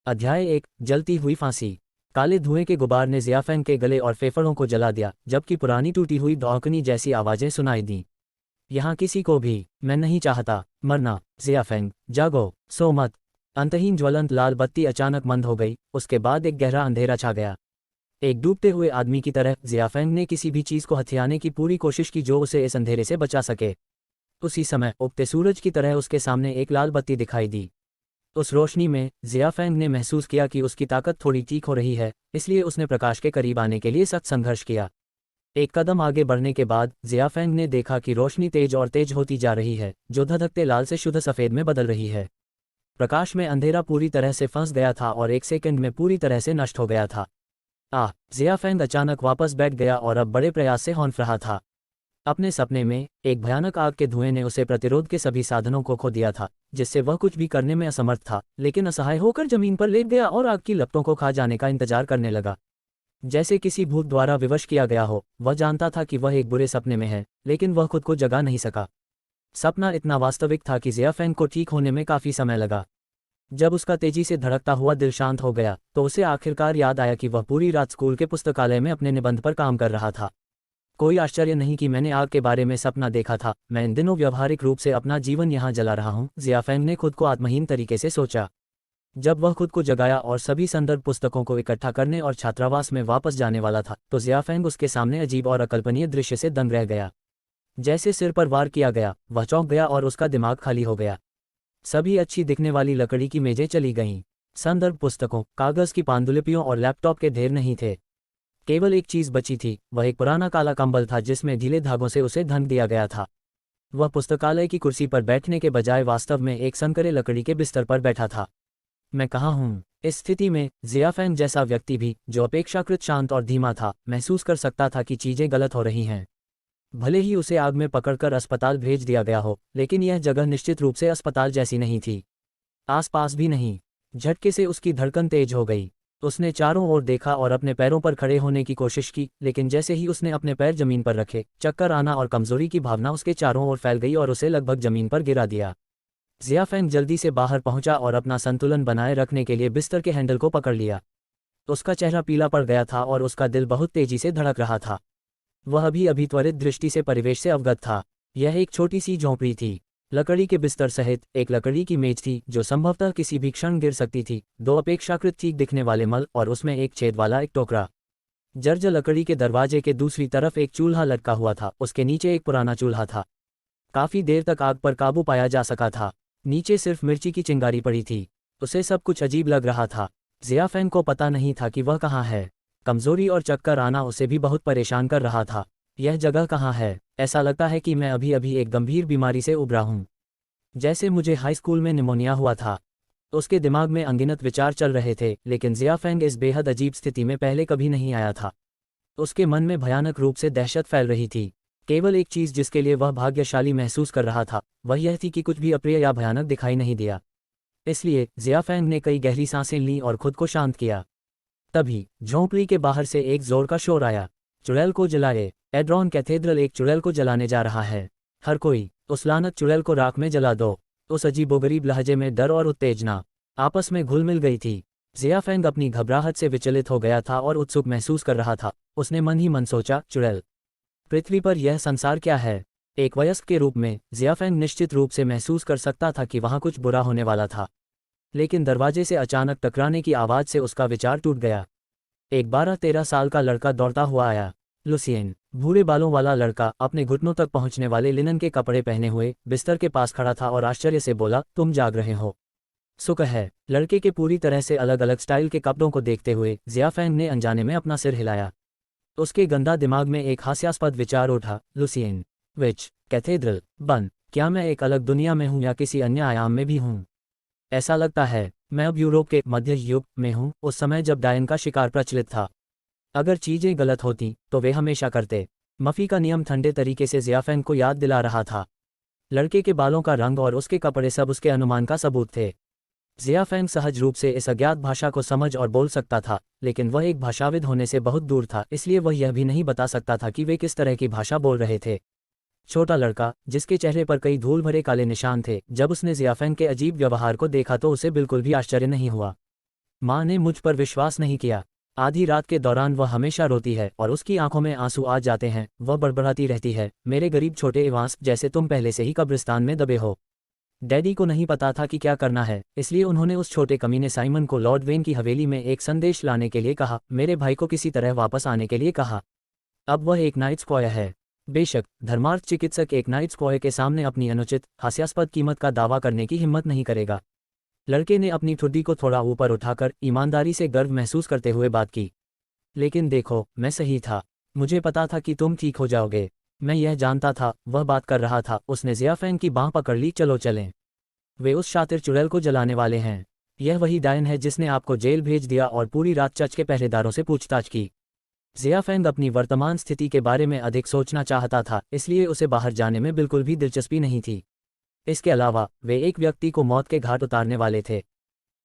अध्याय 1 जलती हुई फांसी। काले धुएं के गुबार ने ज़ियाफेंग के गले और फेफड़ों को जला दिया, जबकि पुरानी टूटी हुई दौकनी जैसी आवाज़ें सुनाई दीं। यहाँ किसी को भी, मैं नहीं चाहता मरना। ज़ियाफेंग, जागो, सो मत। अंतहीन ज्वलंत लाल बत्ती अचानक मंद हो गई, उसके बाद एक गहरा अंधेरा छा गया। एक डूबते हुए आदमी की तरह ज़ियाफेंग ने किसी भी चीज़ को हथियाने की पूरी कोशिश की जो उसे इस अंधेरे से बचा सके। उसी समय उगते सूरज की तरह उसके सामने एक लाल बत्ती दिखाई दी। उस रोशनी में ज़ियाफेंग ने महसूस किया कि उसकी ताकत थोड़ी ठीक हो रही है, इसलिए उसने प्रकाश के करीब आने के लिए सख्त संघर्ष किया। एक कदम आगे बढ़ने के बाद ज़ियाफेंग ने देखा कि रोशनी तेज और तेज होती जा रही है, जो धधकते लाल से शुद्ध सफ़ेद में बदल रही है। प्रकाश में अंधेरा पूरी तरह से फंस गया था और एक सेकंड में पूरी तरह से नष्ट हो गया था। ज़ियाफेंग अचानक वापस बैठ गया और अब बड़े प्रयास से हौंफ रहा था। अपने सपने में एक भयानक आग के धुएं ने उसे प्रतिरोध के सभी साधनों को खो दिया था, जिससे वह कुछ भी करने में असमर्थ था, लेकिन असहाय होकर जमीन पर लेट गया और आग की लपटों को खा जाने का इंतजार करने लगा। जैसे किसी भूत द्वारा विवश किया गया हो। वह जानता था कि वह एक बुरे सपने में है, लेकिन वह खुद को जगा नहीं सका। सपना इतना वास्तविक था कि ज़ियाफेंग को ठीक होने में काफ़ी समय लगा। जब उसका तेजी से धड़कता हुआ दिल शांत हो गया, तो उसे आखिरकार याद आया कि वह पूरी रात स्कूल के पुस्तकालय में अपने निबंध पर काम कर रहा था। कोई आश्चर्य नहीं कि मैंने आग के बारे में सपना देखा था। मैं इन दिनों व्यावहारिक रूप से अपना जीवन यहाँ जला रहा हूँ, ज़ियाफेंग ने खुद को आत्महीन तरीके से सोचा। जब वह खुद को जगाया और सभी संदर्भ पुस्तकों को इकट्ठा करने और छात्रावास में वापस जाने वाला था, तो ज़ियाफेंग उसके सामने अजीब और अकल्पनीय दृश्य से दंग रह गया। जैसे सिर पर वार किया गया, वह चौंक गया और उसका दिमाग खाली हो गया। सभी अच्छी दिखने वाली लकड़ी की मेजें चली गईं। संदर्भ पुस्तकों, कागज़ की पांडुलिपियों और लैपटॉप के ढेर नहीं थे। केवल एक चीज़ बची थी, वह एक पुराना काला कंबल था जिसमें ढीले धागों से उसे ढक दिया गया था। वह पुस्तकालय की कुर्सी पर बैठने के बजाय वास्तव में एक संकरे लकड़ी के बिस्तर पर बैठा था। मैं कहाँ हूँ? इस स्थिति में ज़ियाफेंग जैसा व्यक्ति भी, जो अपेक्षाकृत शांत और धीमा था, महसूस कर सकता था कि चीज़ें गलत हो रही हैं। भले ही उसे आग में पकड़कर अस्पताल भेज दिया गया हो, लेकिन यह जगह निश्चित रूप से अस्पताल जैसी नहीं थी। आसपास भी नहीं। झटके से उसकी धड़कन तेज हो गई। उसने चारों ओर देखा और अपने पैरों पर खड़े होने की कोशिश की, लेकिन जैसे ही उसने अपने पैर जमीन पर रखे, चक्कर आना और कमजोरी की भावना उसके चारों ओर फैल गई और उसे लगभग जमीन पर गिरा दिया। ज़ियाफेंग जल्दी से बाहर पहुंचा और अपना संतुलन बनाए रखने के लिए बिस्तर के हैंडल को पकड़ लिया। उसका चेहरा पीला पड़ गया था और उसका दिल बहुत तेजी से धड़क रहा था। वह अभी अभी त्वरित दृष्टि से परिवेश से अवगत था। यह एक छोटी सी झोंपड़ी थी। लकड़ी के बिस्तर सहित एक लकड़ी की मेज थी जो संभवतः किसी भी क्षण गिर सकती थी, दो अपेक्षाकृत ठीक दिखने वाले मल और उसमें एक छेद वाला एक टोकरा। जर्जर लकड़ी के दरवाजे के दूसरी तरफ एक चूल्हा लटका हुआ था, उसके नीचे एक पुराना चूल्हा था। काफी देर तक आग पर काबू पाया जा सका था। नीचे सिर्फ मिर्ची की चिंगारी पड़ी थी। उसे सब कुछ अजीब लग रहा था। ज़ियाफेंग को पता नहीं था कि वह कहाँ है। कमजोरी और चक्कर आना उसे भी बहुत परेशान कर रहा था। यह जगह कहाँ है? ऐसा लगता है कि मैं अभी अभी एक गंभीर बीमारी से उबरा हूँ, जैसे मुझे हाई स्कूल में निमोनिया हुआ था। उसके दिमाग में अनगिनत विचार चल रहे थे, लेकिन ज़ियाफेंग इस बेहद अजीब स्थिति में पहले कभी नहीं आया था। उसके मन में भयानक रूप से दहशत फैल रही थी। केवल एक चीज़ जिसके लिए वह भाग्यशाली महसूस कर रहा था, वह यह थी कि कुछ भी अप्रिय या भयानक दिखाई नहीं दिया। इसलिए ज़ियाफेंग ने कई गहरी सांसें लीं और खुद को शांत किया। तभी झोंपड़ी के बाहर से एक जोर का शोर आया। चुड़ैल को जलाए। एड्रॉन कैथेड्रल एक चुड़ैल को जलाने जा रहा है। हर कोई, उस लानत चुड़ैल को राख में जला दो। उस अजीबोगरीब लहजे में डर और उत्तेजना आपस में घुल मिल गई थी। ज़ियाफेंग अपनी घबराहट से विचलित हो गया था और उत्सुक महसूस कर रहा था। उसने मन ही मन सोचा, चुड़ैल? पृथ्वी पर यह संसार क्या है? एक वयस्क के रूप में ज़ियाफेंग निश्चित रूप से महसूस कर सकता था कि वहाँ कुछ बुरा होने वाला था। लेकिन दरवाजे से अचानक टकराने की आवाज़ से उसका विचार टूट गया। एक 12-13 साल का लड़का दौड़ता हुआ आया। लुसियन, भूरे बालों वाला लड़का, अपने घुटनों तक पहुंचने वाले लिनन के कपड़े पहने हुए, बिस्तर के पास खड़ा था और आश्चर्य से बोला, तुम जाग रहे हो? सुख है। लड़के के पूरी तरह से अलग अलग स्टाइल के कपड़ों को देखते हुए ज़ियाफेंग ने अनजाने में अपना सिर हिलाया। उसके गंदा दिमाग में एक हास्यास्पद विचार उठा, लुसियन, विच, कैथेड्रल, बन, क्या मैं एक अलग दुनिया में हूँ या किसी अन्य आयाम में भी हूँ? ऐसा लगता है मैं अब यूरोप के मध्य युग में हूँ, उस समय जब डायन का शिकार प्रचलित था। अगर चीजें गलत होती तो वे हमेशा करते। मफी का नियम ठंडे तरीके से ज़ियाफेंग को याद दिला रहा था। लड़के के बालों का रंग और उसके कपड़े सब उसके अनुमान का सबूत थे। ज़ियाफेंग सहज रूप से इस अज्ञात भाषा को समझ और बोल सकता था, लेकिन वह एक भाषाविद होने से बहुत दूर था, इसलिए वह यह भी नहीं बता सकता था कि वे किस तरह की भाषा बोल रहे थे। छोटा लड़का, जिसके चेहरे पर कई धूल भरे काले निशान थे, जब उसने ज़ियाफेंग के अजीब व्यवहार को देखा तो उसे बिल्कुल भी आश्चर्य नहीं हुआ। माँ ने मुझ पर विश्वास नहीं किया। आधी रात के दौरान वह हमेशा रोती है और उसकी आंखों में आंसू आ जाते हैं। वह बड़बड़ाती रहती है, मेरे गरीब छोटे इवांस, जैसे तुम पहले से ही कब्रिस्तान में दबे हो। डैडी को नहीं पता था कि क्या करना है, इसलिए उन्होंने उस छोटे कमीने साइमन को लॉर्ड वेन की हवेली में एक संदेश लाने के लिए कहा, मेरे भाई को किसी तरह वापस आने के लिए कहा। अब वह एक नाइट स्क्वायर है। बेशक धर्मार्थ चिकित्सक एक नाइट स्क्वायर के सामने अपनी अनुचित हास्यास्पद कीमत का दावा करने की हिम्मत नहीं करेगा। लड़के ने अपनी ठुड्डी को थोड़ा ऊपर उठाकर ईमानदारी से गर्व महसूस करते हुए बात की। लेकिन देखो, मैं सही था। मुझे पता था कि तुम ठीक हो जाओगे। मैं यह जानता था, वह बात कर रहा था। उसने ज़ियाफैंग की बाँह पकड़ ली। चलो चलें। वे उस शातिर चुड़ैल को जलाने वाले हैं। यह वही डायन है जिसने आपको जेल भेज दिया और पूरी रात चर्च के पहरेदारों से पूछताछ की। ज़ियाफैंग अपनी वर्तमान स्थिति के बारे में अधिक सोचना चाहता था, इसलिए उसे बाहर जाने में बिल्कुल भी दिलचस्पी नहीं थी। इसके अलावा वे एक व्यक्ति को मौत के घाट उतारने वाले थे।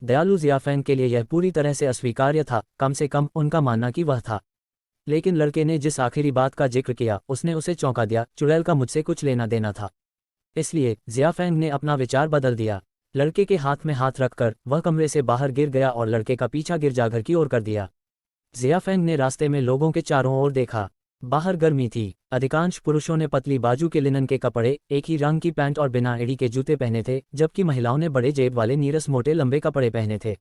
दयालु ज़ियाफैंग के लिए यह पूरी तरह से अस्वीकार्य था, कम से कम उनका मानना कि वह था। लेकिन लड़के ने जिस आखिरी बात का जिक्र किया, उसने उसे चौंका दिया। चुड़ैल का मुझसे कुछ लेना देना था। इसलिए ज़ियाफैंग ने अपना विचार बदल दिया। लड़के के हाथ में हाथ रखकर वह कमरे से बाहर गिर गया और लड़के का पीछा गिरजाघर की ओर कर दिया। ज़ियाफैंग ने रास्ते में लोगों के चारों ओर देखा। बाहर गर्मी थी। अधिकांश पुरुषों ने पतली बाजू के लिनन के कपड़े, एक ही रंग की पैंट और बिना एड़ी के जूते पहने थे, जबकि महिलाओं ने बड़े जेब वाले नीरस मोटे लंबे कपड़े पहने थे।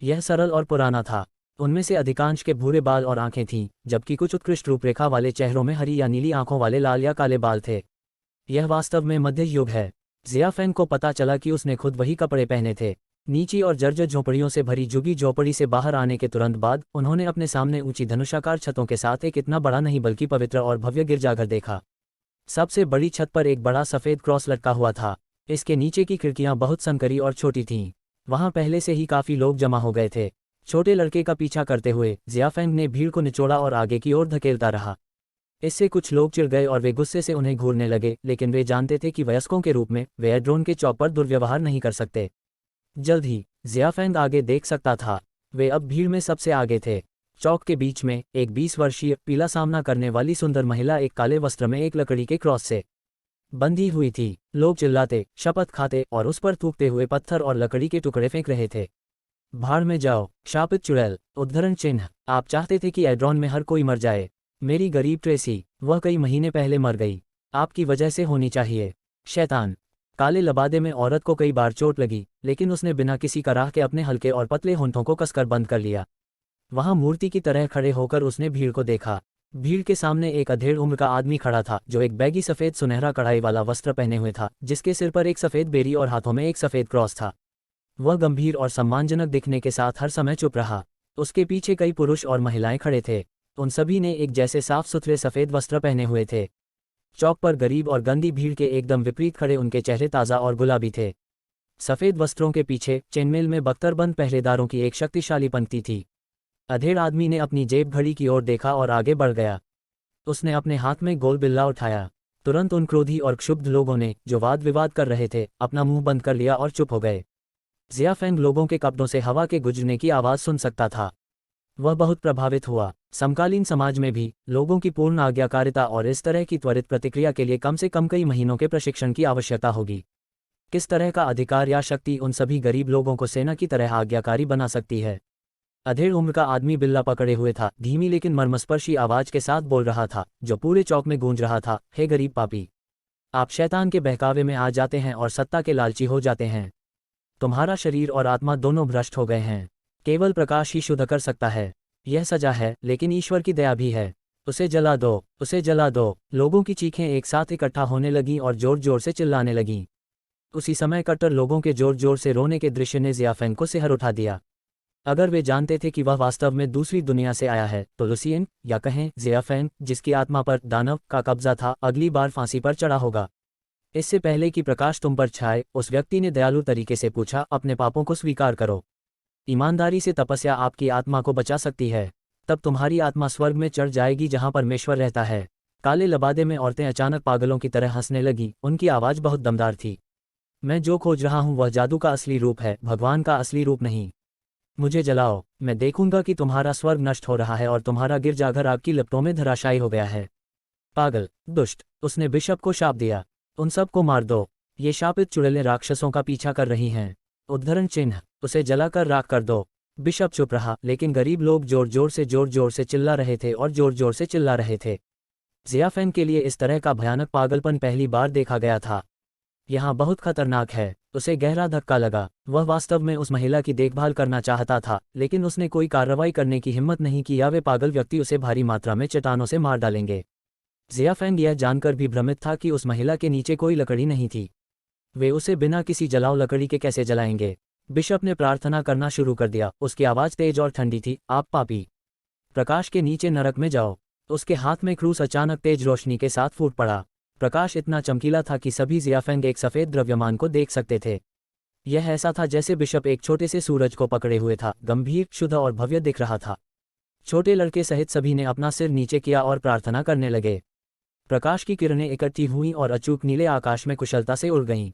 यह सरल और पुराना था। उनमें से अधिकांश के भूरे बाल और आंखें थीं, जबकि कुछ उत्कृष्ट रूपरेखा वाले चेहरों में हरी या नीली आंखों वाले लाल या काले बाल थे। यह वास्तव में मध्य युग है। ज़ियाफैंग को पता चला कि उसने खुद वही कपड़े पहने थे। नीची और जर्जर झोपड़ियों से भरी झुगी झोपड़ी से बाहर आने के तुरंत बाद उन्होंने अपने सामने ऊंची धनुषाकार छतों के साथ एक इतना बड़ा नहीं बल्कि पवित्र और भव्य गिरजाघर देखा। सबसे बड़ी छत पर एक बड़ा सफ़ेद क्रॉस लटका हुआ था। इसके नीचे की खिड़कियां बहुत संकरी और छोटी थीं। वहां पहले से ही काफ़ी लोग जमा हो गए थे। छोटे लड़के का पीछा करते हुए ज़ियाफैंग ने भीड़ को निचोड़ा और आगे की ओर धकेलता रहा। इससे कुछ लोग चिढ़ गए और वे गुस्से से उन्हें घूरने लगे, लेकिन वे जानते थे कि वयस्कों के रूप में वे एड्रोन के चौक पर दुर्व्यवहार नहीं कर सकते। जल्द ही ज़ियाफैंग आगे देख सकता था। वे अब भीड़ में सबसे आगे थे। चौक के बीच में एक 20 वर्षीय पीला सामना करने वाली सुंदर महिला एक काले वस्त्र में एक लकड़ी के क्रॉस से बंधी हुई थी। लोग चिल्लाते, शपथ खाते और उस पर थूकते हुए पत्थर और लकड़ी के टुकड़े फेंक रहे थे। भाड़ में जाओ, शापित चुड़ैल! उद्धरण चिन्ह। आप चाहते थे कि एड्रॉन में हर कोई मर जाए। मेरी गरीब ट्रेसी, वह कई महीने पहले मर गई। आपकी वजह से होनी चाहिए। शैतान! काले लबादे में औरत को कई बार चोट लगी, लेकिन उसने बिना किसी कराह के अपने हल्के और पतले होंठों को कसकर बंद कर लिया। वहां मूर्ति की तरह खड़े होकर उसने भीड़ को देखा। भीड़ के सामने एक अधेड़ उम्र का आदमी खड़ा था, जो एक बैगी सफ़ेद सुनहरा कढ़ाई वाला वस्त्र पहने हुए था, जिसके सिर पर एक सफ़ेद बेरी और हाथों में एक सफ़ेद क्रॉस था। वह गंभीर और सम्मानजनक दिखने के साथ हर समय चुप रहा। उसके पीछे कई पुरुष और महिलाएं खड़े थे। उन सभी ने एक जैसे साफ सुथरे सफ़ेद वस्त्र पहने हुए थे। चौक पर गरीब और गंदी भीड़ के एकदम विपरीत खड़े उनके चेहरे ताज़ा और गुलाबी थे। सफ़ेद वस्त्रों के पीछे चेनमेल में बख्तरबंद पहरेदारों की एक शक्तिशाली पंक्ति थी। अधेड़ आदमी ने अपनी जेब घड़ी की ओर देखा और आगे बढ़ गया। उसने अपने हाथ में गोल बिल्ला उठाया। तुरंत उन क्रोधी और क्षुब्ध लोगों ने, जो वाद विवाद कर रहे थे, अपना मुंह बंद कर लिया और चुप हो गए। ज़ियाफैंग लोगों के कपड़ों से हवा के गुजरने की आवाज़ सुन सकता था। वह बहुत प्रभावित हुआ। समकालीन समाज में भी लोगों की पूर्ण आज्ञाकारिता और इस तरह की त्वरित प्रतिक्रिया के लिए कम से कम कई महीनों के प्रशिक्षण की आवश्यकता होगी। किस तरह का अधिकार या शक्ति उन सभी गरीब लोगों को सेना की तरह आज्ञाकारी बना सकती है? अधेड़ उम्र का आदमी बिल्ला पकड़े हुए था, धीमी लेकिन मर्मस्पर्शी आवाज के साथ बोल रहा था, जो पूरे चौक में गूंज रहा था। हे गरीब पापी! आप शैतान के बहकावे में आ जाते हैं और सत्ता के लालची हो जाते हैं। तुम्हारा शरीर और आत्मा दोनों भ्रष्ट हो गए हैं। केवल प्रकाश ही शुद्ध कर सकता है। यह सजा है, लेकिन ईश्वर की दया भी है। उसे जला दो, उसे जला दो! लोगों की चीखें एक साथ इकट्ठा होने लगीं और जोर जोर से चिल्लाने लगीं। उसी समय कट्टर लोगों के जोर जोर से रोने के दृश्य ने ज़ियाफैंग को सिहर उठा दिया। अगर वे जानते थे कि वह वास्तव में दूसरी दुनिया से आया है, तो लुसियन, या कहें ज़ियाफैंग, जिसकी आत्मा पर दानव का कब्जा था, अगली बार फांसी पर चढ़ा होगा। इससे पहले कि प्रकाश तुम पर छाए, उस व्यक्ति ने दयालु तरीके से पूछा, अपने पापों को स्वीकार करो। ईमानदारी से तपस्या आपकी आत्मा को बचा सकती है। तब तुम्हारी आत्मा स्वर्ग में चढ़ जाएगी जहां परमेश्वर रहता है। काले लबादे में औरतें अचानक पागलों की तरह हंसने लगीं। उनकी आवाज़ बहुत दमदार थी। मैं जो खोज रहा हूं वह जादू का असली रूप है, भगवान का असली रूप नहीं। मुझे जलाओ, मैं देखूंगा कि तुम्हारा स्वर्ग नष्ट हो रहा है और तुम्हारा गिरजाघर आपकी लपटों में धराशायी हो गया है। पागल, दुष्ट! उसने बिशप को शाप दिया। उन सब को मार दो। ये शापित चुड़ैलें राक्षसों का पीछा कर रही हैं। उद्धरण चिन्ह, उसे जलाकर राख कर दो। बिशप चुप रहा, लेकिन गरीब लोग जोर जोर से चिल्ला रहे थे और जोर जोर से चिल्ला रहे थे। ज़ियाफेंग के लिए इस तरह का भयानक पागलपन पहली बार देखा गया था। यहाँ बहुत खतरनाक है। उसे गहरा धक्का लगा। वह वास्तव में उस महिला की देखभाल करना चाहता था, लेकिन उसने कोई कार्रवाई करने की हिम्मत नहीं की या वे पागल व्यक्ति उसे भारी मात्रा में चट्टानों से मार डालेंगे। ज़ियाफेंग यह जानकर भी भ्रमित था कि उस महिला के नीचे कोई लकड़ी नहीं थी। वे उसे बिना किसी जलाऊ लकड़ी के कैसे जलाएंगे। बिशप ने प्रार्थना करना शुरू कर दिया। उसकी आवाज़ तेज और ठंडी थी, आप पापी, प्रकाश के नीचे नरक में जाओ। उसके हाथ में क्रूस अचानक तेज रोशनी के साथ फूट पड़ा। प्रकाश इतना चमकीला था कि सभी ज़ियाफेंग एक सफ़ेद द्रव्यमान को देख सकते थे। यह ऐसा था जैसे बिशप एक छोटे से सूरज को पकड़े हुए था, गंभीर, शुद्ध और भव्य दिख रहा था। छोटे लड़के सहित सभी ने अपना सिर नीचे किया और प्रार्थना करने लगे। प्रकाश की किरणें इकट्ठी हुईं और अचूक नीले आकाश में कुशलता से उड़ गईं।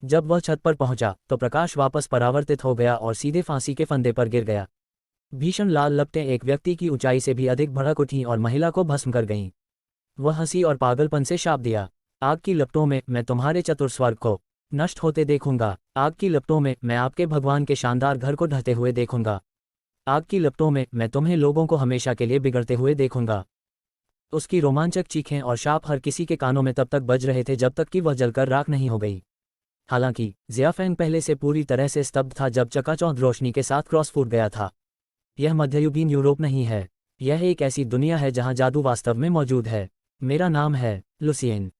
जब वह छत पर पहुंचा तो प्रकाश वापस परावर्तित हो गया और सीधे फांसी के फंदे पर गिर गया। भीषण लाल लपटें एक व्यक्ति की ऊंचाई से भी अधिक भड़क उठीं और महिला को भस्म कर गईं। वह हंसी और पागलपन से शाप दिया, आग की लपटों में मैं तुम्हारे चतुर स्वर्ग को नष्ट होते देखूंगा। आग की लपटों में मैं आपके भगवान के शानदार घर को ढहते हुए देखूंगा। आग की लपटों में मैं तुम्हें लोगों को हमेशा के लिए बिगड़ते हुए देखूंगा। उसकी रोमांचक चीखें और शाप हर किसी के कानों में तब तक बज रहे थे जब तक कि वह जलकर राख नहीं हो गई। हालांकि ज़ियाफेंग पहले से पूरी तरह से स्तब्ध था जब चकाचौंध रोशनी के साथ क्रॉस फूट गया था। यह मध्ययुगीन यूरोप नहीं है। यह एक ऐसी दुनिया है जहां जादू वास्तव में मौजूद है। मेरा नाम है लुसियन।